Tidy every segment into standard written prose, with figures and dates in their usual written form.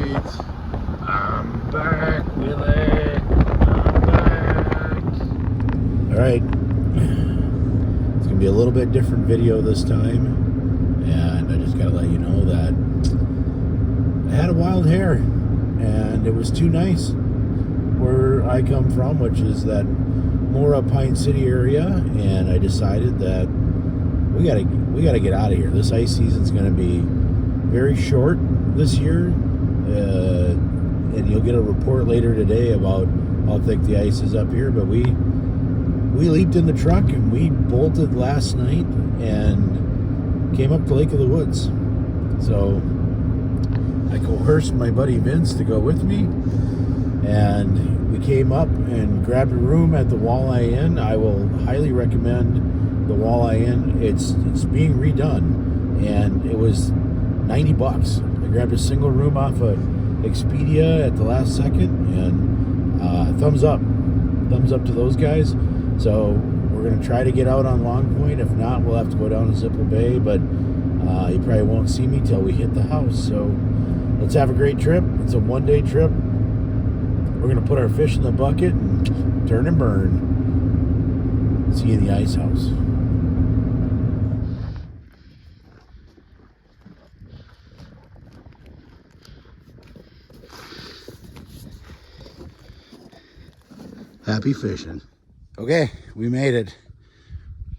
right, I'm back, Willie. I'm back. All right, it's gonna be a little bit different video this time, and I just gotta let you know that I had a wild hair, and it was too nice where I come from, which is that more up Pine City area, and I decided that we gotta get out of here. This ice season's gonna be very short this year, and you'll get a report later today about how thick the ice is up here. But we leaped in the truck and we bolted last night and came up to Lake of the Woods. So I coerced my buddy Vince to go with me, and we came up and grabbed a room at the Walleye Inn. I will highly recommend the Walleye Inn. It's being redone, and it was $90. I grabbed a single room off of Expedia at the last second, and thumbs up to those guys. So we're gonna try to get out on Long Point. If not, we'll have to go down to Zipple Bay, but you probably won't see me till we hit the house. So let's have a great trip. It's a one-day trip. We're gonna put our fish in the bucket and turn and burn. See you in the ice house. Happy fishing. Okay, we made it.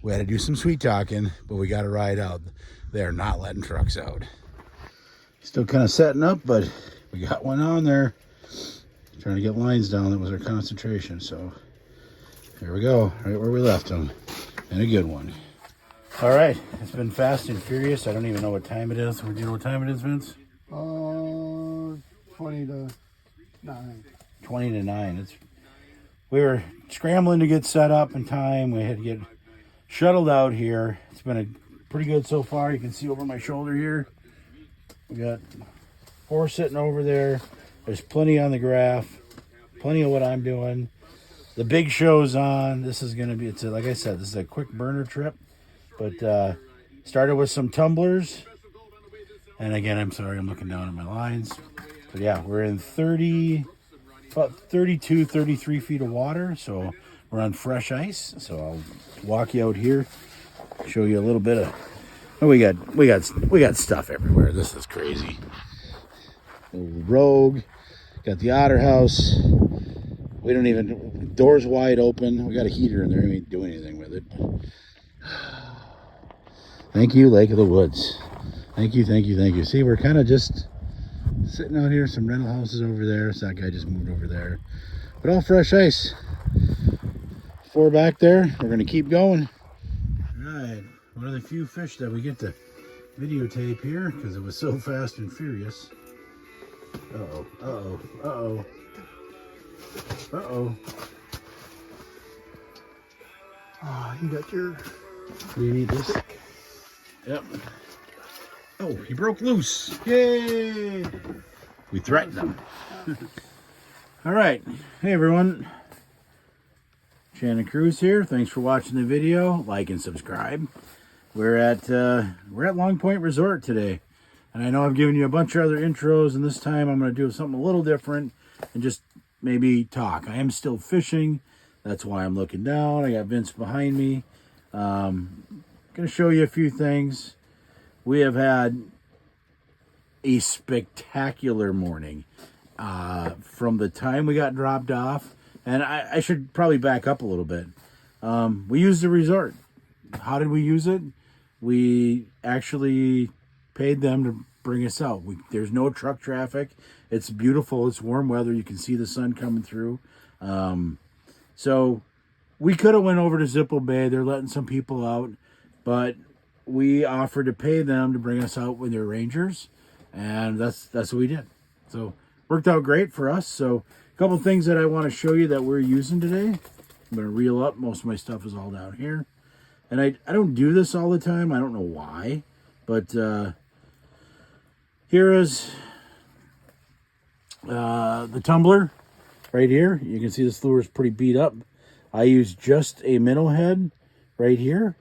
We had to do some sweet talking, but we got to ride out. They're not letting trucks out. Still kind of setting up, but we got one on there. Trying to get lines down. That was our concentration. So here we go, right where we left them, and a good one. All right, it's been fast and furious. I don't even know what time it is. Do you know what time it is, Vince? 20 to 9. 20 to 9. We were scrambling to get set up in time. We had to get shuttled out here. It's been pretty good so far. You can see over my shoulder here. We got 4 sitting over there. There's plenty on the graph. Plenty of what I'm doing. The big show's on. This is going to be, like I said, this is a quick burner trip. But started with some tumblers. And again, I'm sorry, I'm looking down at my lines. But yeah, we're in about 32, 33 feet of water, so we're on fresh ice. So I'll walk you out here, show you a little bit of. Oh, we got stuff everywhere. This is crazy. Rogue, got the otter house. We don't even, doors wide open. We got a heater in there. We ain't doing anything with it. Thank you, Lake of the Woods. Thank you, thank you, thank you. See, we're kind of just sitting out here, some rental houses over there. So that guy just moved over there. But all fresh ice. 4 back there. We're going to keep going. All right. One of the few fish that we get to videotape here because it was so fast and furious. Uh-oh. Uh-oh. Uh-oh. Uh-oh. Oh, you got your... Do you need this? Yep. Oh, he broke loose. Yay! We threatened him. All right. Hey, everyone. Shannon Cruz here. Thanks for watching the video. Like and subscribe. We're at Long Point Resort today. And I know I've given you a bunch of other intros, and this time I'm going to do something a little different and just maybe talk. I am still fishing. That's why I'm looking down. I got Vince behind me. Going to show you a few things. We have had a spectacular morning from the time we got dropped off. And I should probably back up a little bit. We used the resort. How did we use it? We actually paid them to bring us out. There's no truck traffic. It's beautiful. It's warm weather. You can see the sun coming through. So we could have went over to Zipple Bay. They're letting some people out. But we offered to pay them to bring us out with their rangers, and that's what we did. So worked out great for us. So a couple things that I want to show you that we're using today. I'm going to reel up. Most of my stuff is all down here, and I don't do this all the time. I don't know why, but here is the tumbler right here. You can see this lure is pretty beat up. I use just a minnow head right here.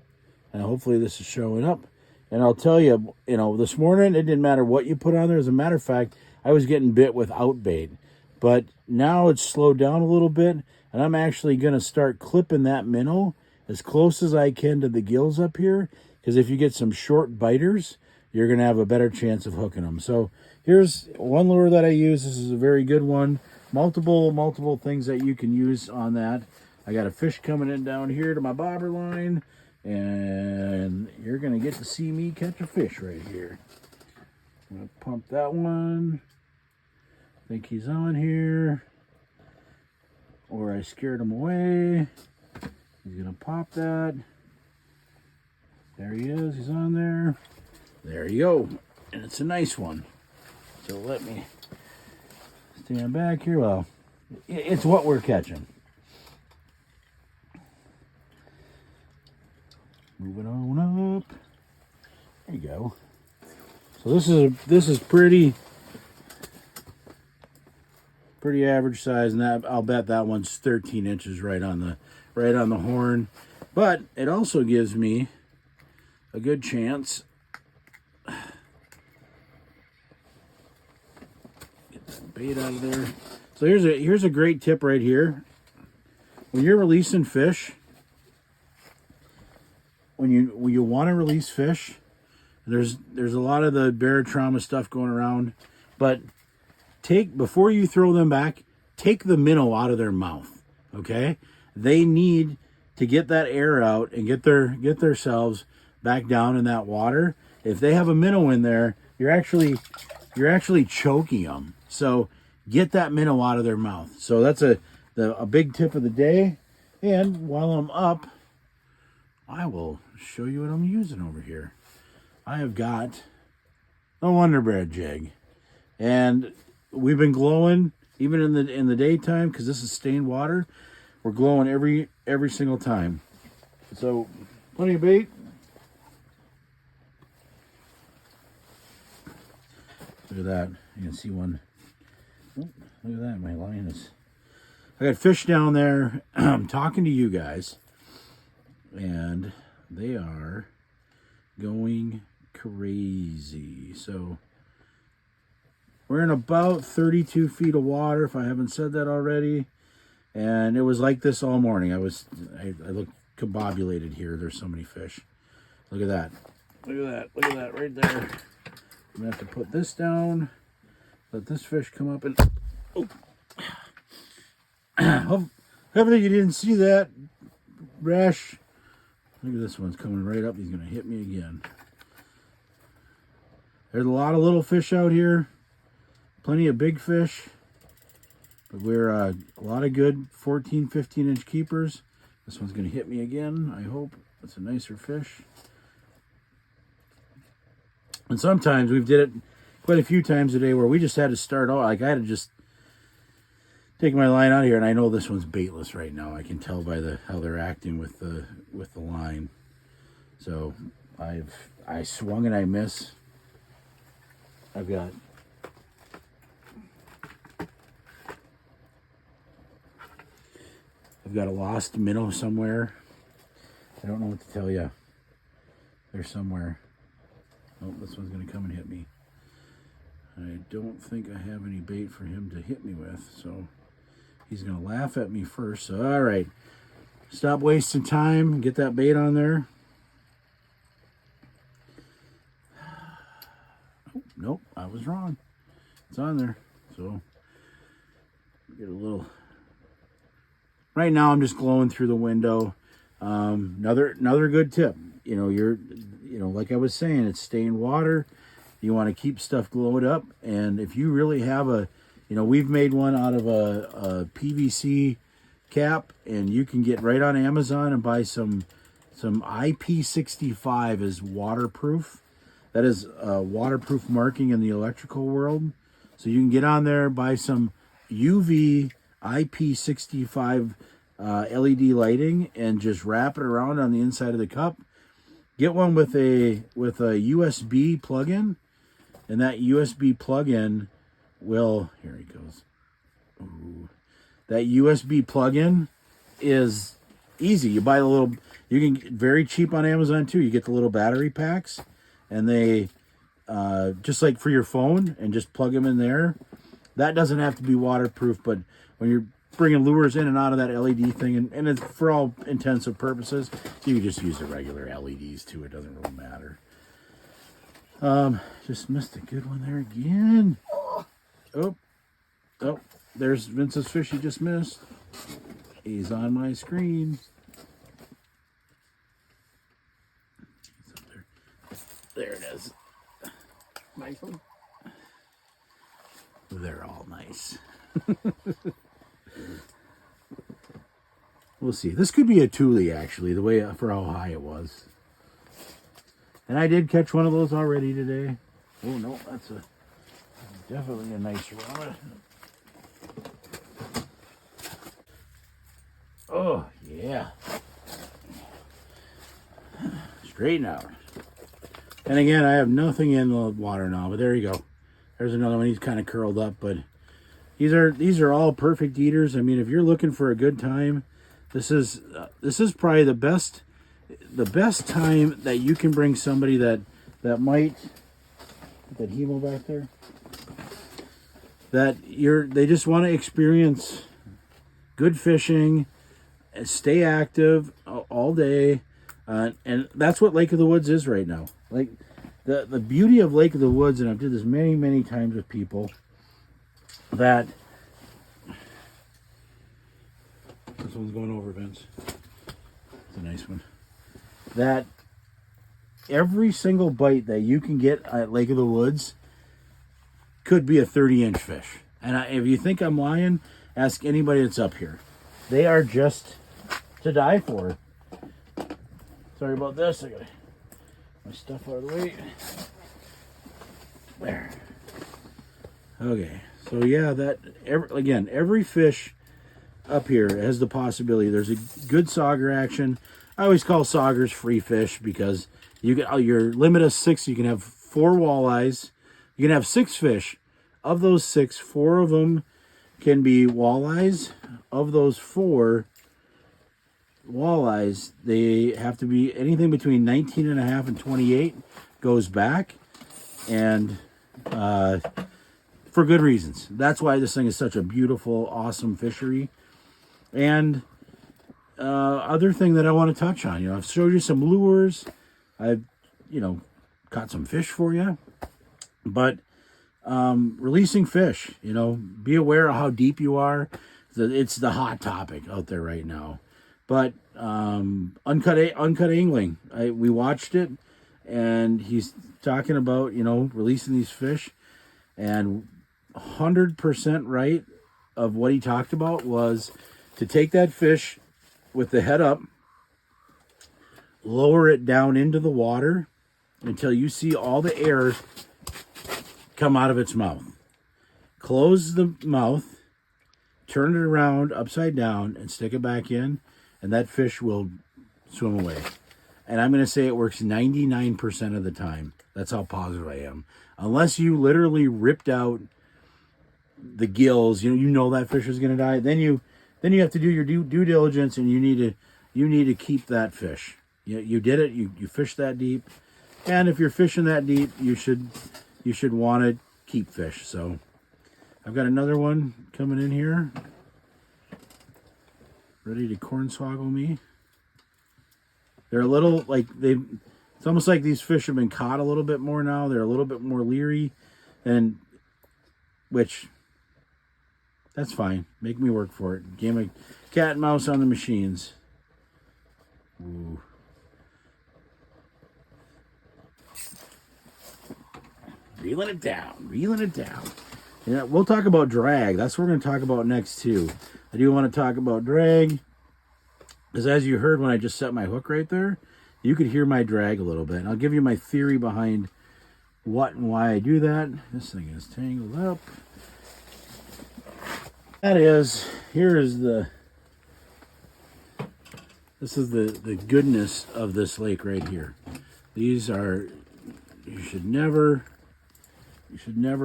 And hopefully this is showing up. And I'll tell you, this morning, it didn't matter what you put on there. As a matter of fact, I was getting bit without bait. But now it's slowed down a little bit, and I'm actually going to start clipping that minnow as close as I can to the gills up here, because if you get some short biters, you're going to have a better chance of hooking them. So here's one lure that I use. This is a very good one. Multiple things that you can use on that. I got a fish coming in down here to my bobber line, and you're going to get to see me catch a fish right here. I'm going to pump that one. I think he's on here. Or I scared him away. He's going to pop that. There he is. He's on there. There you go. And it's a nice one. So let me stand back here. Well, it's what we're catching. Moving on up. There you go. So this is pretty average size, and that I'll bet that one's 13 inches right on the horn. But it also gives me a good chance. Get that bait out of there. So here's a great tip right here. When you're releasing fish, when you want to release fish, there's a lot of the barotrauma stuff going around, but before you throw them back, take the minnow out of their mouth. Okay, they need to get that air out and get themselves back down in that water. If they have a minnow in there, you're actually choking them. So get that minnow out of their mouth. So that's a big tip of the day. And while I'm up, I will show you what I'm using over here. I have got a Wonder Bread jig, and we've been glowing even in the daytime because this is stained water. We're glowing every single time. So plenty of bait. Look at that. You can see one. Oh, look at that. My line is. I got fish down there. I'm talking to you guys, and they are going crazy. So we're in about 32 feet of water, if I haven't said that already. And it was like this all morning. I looked combobulated here. There's so many fish. Look at that. Look at that. Look at that right there. I'm going to have to put this down. Let this fish come up and... Oh. Hopefully you didn't see that, Rash. Look at this one's coming right up. He's going to hit me again. There's a lot of little fish out here. Plenty of big fish. But we're a lot of good 14, 15-inch keepers. This one's going to hit me again, I hope. It's a nicer fish. And sometimes we've did it quite a few times a day where we just had to start out. Like I had to just take my line out here, and I know this one's baitless right now. I can tell by how they're acting with the line. So I swung and I miss. I've got a lost minnow somewhere. I don't know what to tell you. They're somewhere. Oh, this one's going to come and hit me. I don't think I have any bait for him to hit me with, so he's going to laugh at me first. So, all right. Stop wasting time. Get that bait on there. Oh, nope, I was wrong. It's on there. So, get a little... Right now, I'm just glowing through the window. Another good tip. Like I was saying, it's stained water. You want to keep stuff glowed up, and if you really have we've made one out of a PVC cap, and you can get right on Amazon and buy some IP65 is waterproof. That is waterproof marking in the electrical world. So you can get on there, buy some UV IP65 LED lighting, and just wrap it around on the inside of the cup. Get one with a USB plug-in, and that USB plug-in will... Here he goes. Ooh. That USB plug-in is easy. You buy the little... You can get very cheap on Amazon, too. You get the little battery packs, and they just like for your phone, and just plug them in there. That doesn't have to be waterproof, but when you're bringing lures in and out of that LED thing, and it's, for all intents and purposes, you can just use the regular LEDs too. It doesn't really matter. Just missed a good one there again. Oh, there's Vince's fish he just missed. He's on my screen. He's up there. There it is. Nice one. They're all nice. We'll see. This could be a Thule, actually, the way for how high it was. And I did catch one of those already today. Oh no, that's definitely a nice one. Oh yeah. Straighten out. And again, I have nothing in the water now, but there you go. There's another one. He's kind of curled up, but these are all perfect eaters. I mean, if you're looking for a good time, this is probably the best time that you can bring somebody that might, that hemo back there, they just want to experience good fishing, stay active all day, and that's what Lake of the Woods is right now. Like the beauty of Lake of the Woods, and I've did this many times with people, that this one's going over, Vince. It's a nice one. That every single bite that you can get at Lake of the Woods could be a 30-inch fish. And if you think I'm lying, ask anybody that's up here. They are just to die for. Sorry about this. I got my stuff out of the way. There. Okay. So yeah, every fish up here has the possibility. There's a good sauger action. I always call saugers free fish because you get your limit of 6. You can have 4 walleyes. You can have 6 fish. Of those 6, 4 of them can be walleyes. Of those 4 walleyes, they have to be anything between 19 and a half and 28 goes back, and for good reasons. That's why this thing is such a beautiful, awesome fishery. And other thing that I want to touch on, I've showed you some lures. I've, caught some fish for you. But releasing fish, be aware of how deep you are. It's the hot topic out there right now. But uncut angling, we watched it, and he's talking about, releasing these fish. And 100% right of what he talked about was to take that fish with the head up, lower it down into the water until you see all the air come out of its mouth. Close the mouth, turn it around upside down, and stick it back in, and that fish will swim away. And I'm going to say it works 99% of the time. That's how positive I am. Unless you literally ripped out the gills, you know that fish is going to die. Then you have to do your due diligence, and you need to keep that fish. You did it. You fished that deep, and if you're fishing that deep, you should want to keep fish. So I've got another one coming in here, ready to cornswoggle me. They're a little it's almost like these fish have been caught a little bit more now. They're a little bit more leery, which that's fine. Make me work for it. Game of cat and mouse on the machines. Ooh. Reeling it down. Yeah, we'll talk about drag. That's what we're going to talk about next too. I do want to talk about drag, because as you heard when I just set my hook right there, you could hear my drag a little bit. And I'll give you my theory behind what and why I do that. This thing is tangled up. This is the goodness of this lake right here. These are, you should never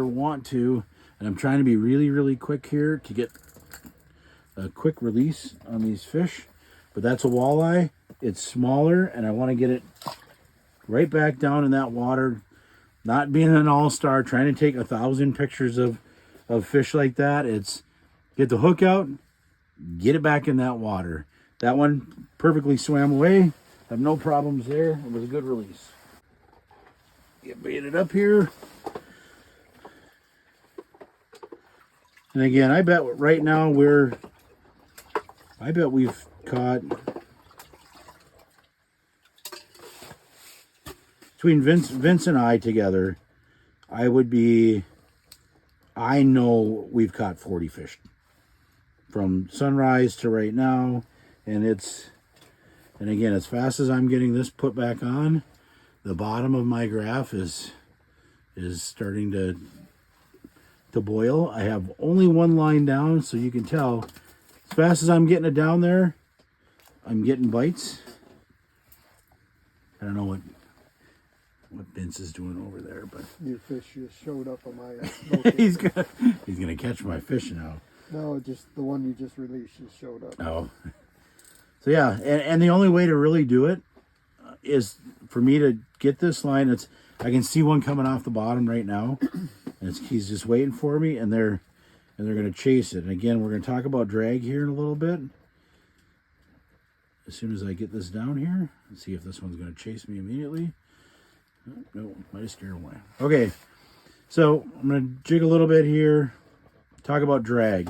want to, and I'm trying to be really quick here to get a quick release on these fish, but that's a walleye. It's smaller, and I want to get it right back down in that water not being an all-star, trying to take 1,000 pictures of fish like that. It's get the hook out, get it back in that water. That one perfectly swam away. Have no problems there. It was a good release. Get baited up here. And again, I bet right now we've caught between Vince and I together, I know we've caught 40 fish from sunrise to right now. And again, as fast as I'm getting this put back on, the bottom of my graph is starting to boil. I have only one line down, so you can tell as fast as I'm getting it down there, I'm getting bites. I don't know what Vince is doing over there, but your fish just showed up on my he's gonna catch my fish now. No, just the one you just released just showed up. Oh, so yeah, and the only way to really do it is for me to get this line. I can see one coming off the bottom right now, and he's just waiting for me, and they're gonna chase it. And again, we're gonna talk about drag here in a little bit. As soon as I get this down here, let's see if this one's gonna chase me immediately. No, might have scared away. Okay, so I'm going to jig a little bit here, talk about drag.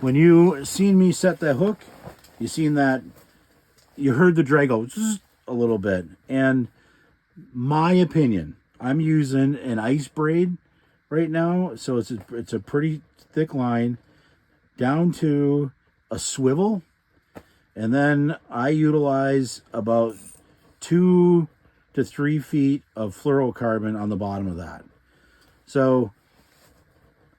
When you seen me set that hook, you heard the drag go a little bit. And my opinion, I'm using an ice braid right now, so it's a pretty thick line down to a swivel. And then I utilize about 2 to 3 feet of fluorocarbon on the bottom of that. So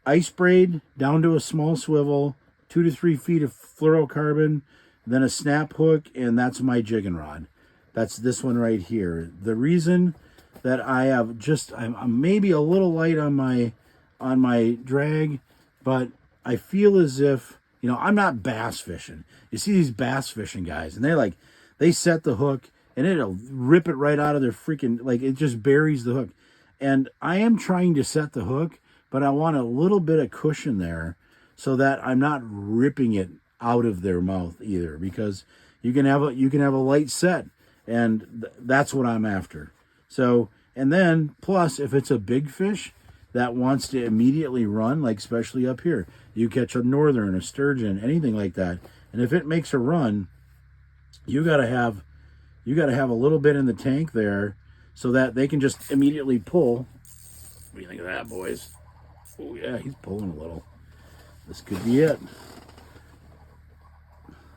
ice braid down to a small swivel, 2 to 3 feet of fluorocarbon, then a snap hook, and that's my jigging rod. That's this one right here. The reason that I'm maybe a little light on my drag, but I feel as if, I'm not bass fishing. You see these bass fishing guys, and they set the hook, and it'll rip it right out of their freaking, it just buries the hook. And I am trying to set the hook, but I want a little bit of cushion there so that I'm not ripping it out of their mouth either, because you can have a light set, and that's what I'm after. So, and then plus if it's a big fish that wants to immediately run, especially up here, you catch a northern, a sturgeon, anything like that, and if it makes a run, you got to have a little bit in the tank there so that they can just immediately pull. What do you think of that, boys? Oh, yeah, he's pulling a little. This could be it.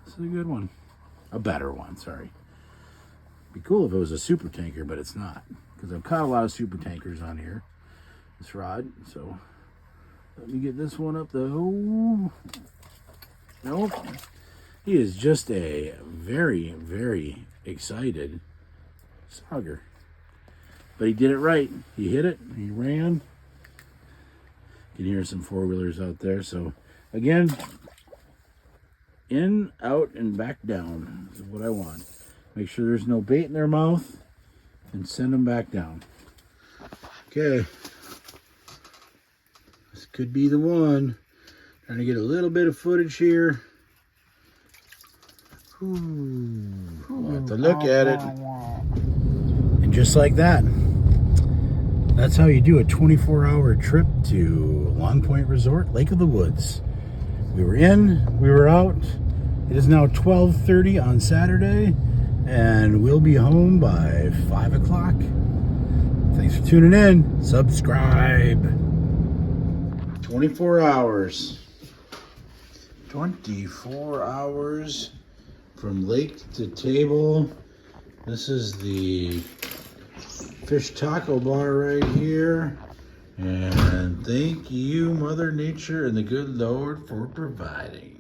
This is a good one. A better one, sorry. Be cool if it was a super tanker, but it's not. Because I've caught a lot of super tankers on here. This rod. So, let me get this one up though. Nope. He is just a very, very excited sauger. But he did it right. He hit it. He ran. You can hear some four-wheelers out there. So, again, in, out, and back down is what I want. Make sure there's no bait in their mouth and send them back down. Okay. This could be the one. Trying to get a little bit of footage here. We'll have to look at it. And just like that, that's how you do a 24-hour trip to Long Point Resort, Lake of the Woods. We were in, we were out. It is now 12:30 on Saturday, and we'll be home by 5 o'clock. Thanks for tuning in. Subscribe. 24 hours. 24 hours from lake to table. This is the fish taco bar right here. And thank you, Mother Nature and the good Lord, for providing.